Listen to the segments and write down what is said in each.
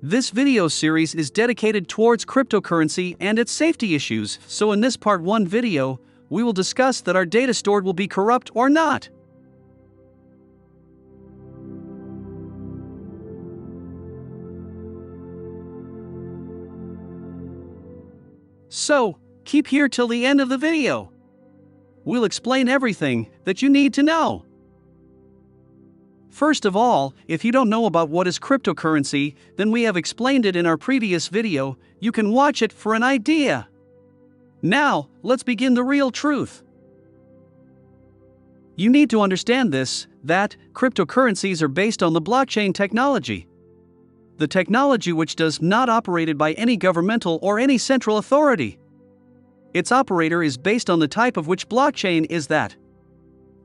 This video series is dedicated towards cryptocurrency and its safety issues, so in this part 1 video, we will discuss that our data stored will be corrupt or not. So, keep here till the end of the video. We'll explain everything that you need to know. First of all, if you don't know about what is cryptocurrency, then we have explained it in our previous video. You can watch it for an idea. Now, let's begin the real truth. You need to understand that cryptocurrencies are based on the blockchain technology. The technology which does not operated by any governmental or any central authority. Its operator is based on the type of which blockchain is that.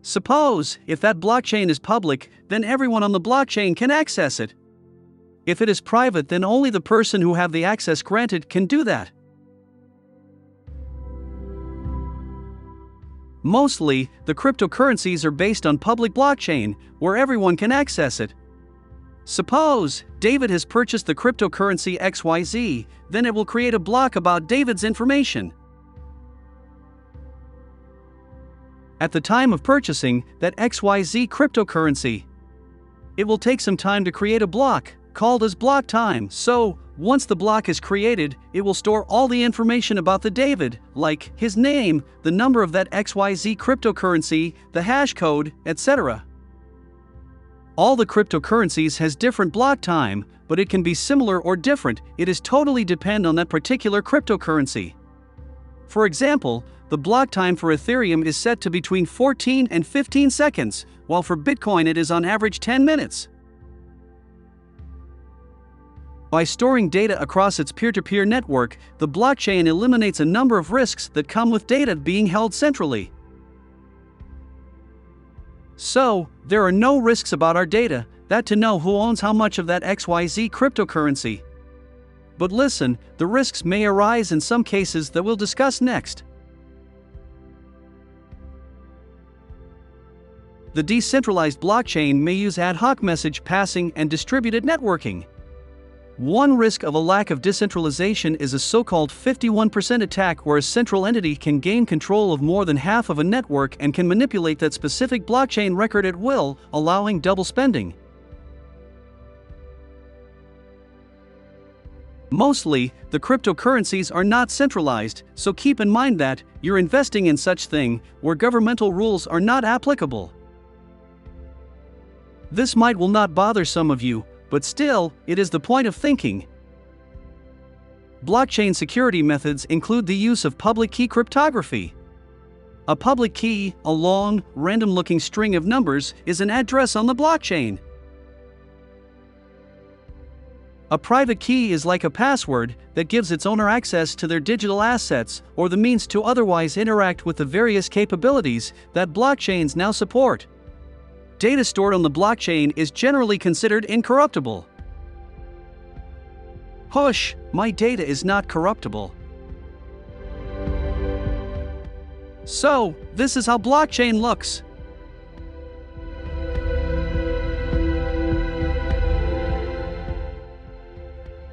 Suppose, if that blockchain is public, then everyone on the blockchain can access it. If it is private, then only the person who have the access granted can do that. Mostly, the cryptocurrencies are based on public blockchain, where everyone can access it. Suppose, David has purchased the cryptocurrency XYZ, then it will create a block about David's information. At the time of purchasing that XYZ cryptocurrency, it will take some time to create a block, called as block time. So, once the block is created, it will store all the information about the David, like his name, the number of that XYZ cryptocurrency, the hash code, etc. All the cryptocurrencies has different block time, but it can be similar or different. It is totally depend on that particular cryptocurrency. For example, the block time for Ethereum is set to between 14 and 15 seconds, while for Bitcoin it is on average 10 minutes. By storing data across its peer-to-peer network, the blockchain eliminates a number of risks that come with data being held centrally. So, there are no risks about our data, that to know who owns how much of that XYZ cryptocurrency. But listen, the risks may arise in some cases that we'll discuss next. The decentralized blockchain may use ad hoc message passing and distributed networking. One risk of a lack of decentralization is a so-called 51% attack, where a central entity can gain control of more than half of a network and can manipulate that specific blockchain record at will, allowing double spending. Mostly, the cryptocurrencies are not centralized, so keep in mind that you're investing in such thing where governmental rules are not applicable. This will not bother some of you, but still, it is the point of thinking. Blockchain security methods include the use of public key cryptography. A public key, a long, random-looking string of numbers, is an address on the blockchain. A private key is like a password that gives its owner access to their digital assets or the means to otherwise interact with the various capabilities that blockchains now support. Data stored on the blockchain is generally considered incorruptible. Hush, my data is not corruptible. So, this is how blockchain looks.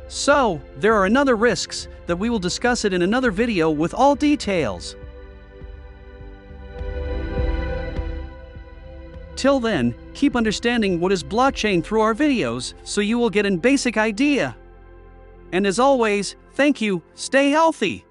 So, there are another risks that we will discuss it in another video with all details. Till then, keep understanding what is blockchain through our videos, so you will get a basic idea. And as always, thank you, stay healthy.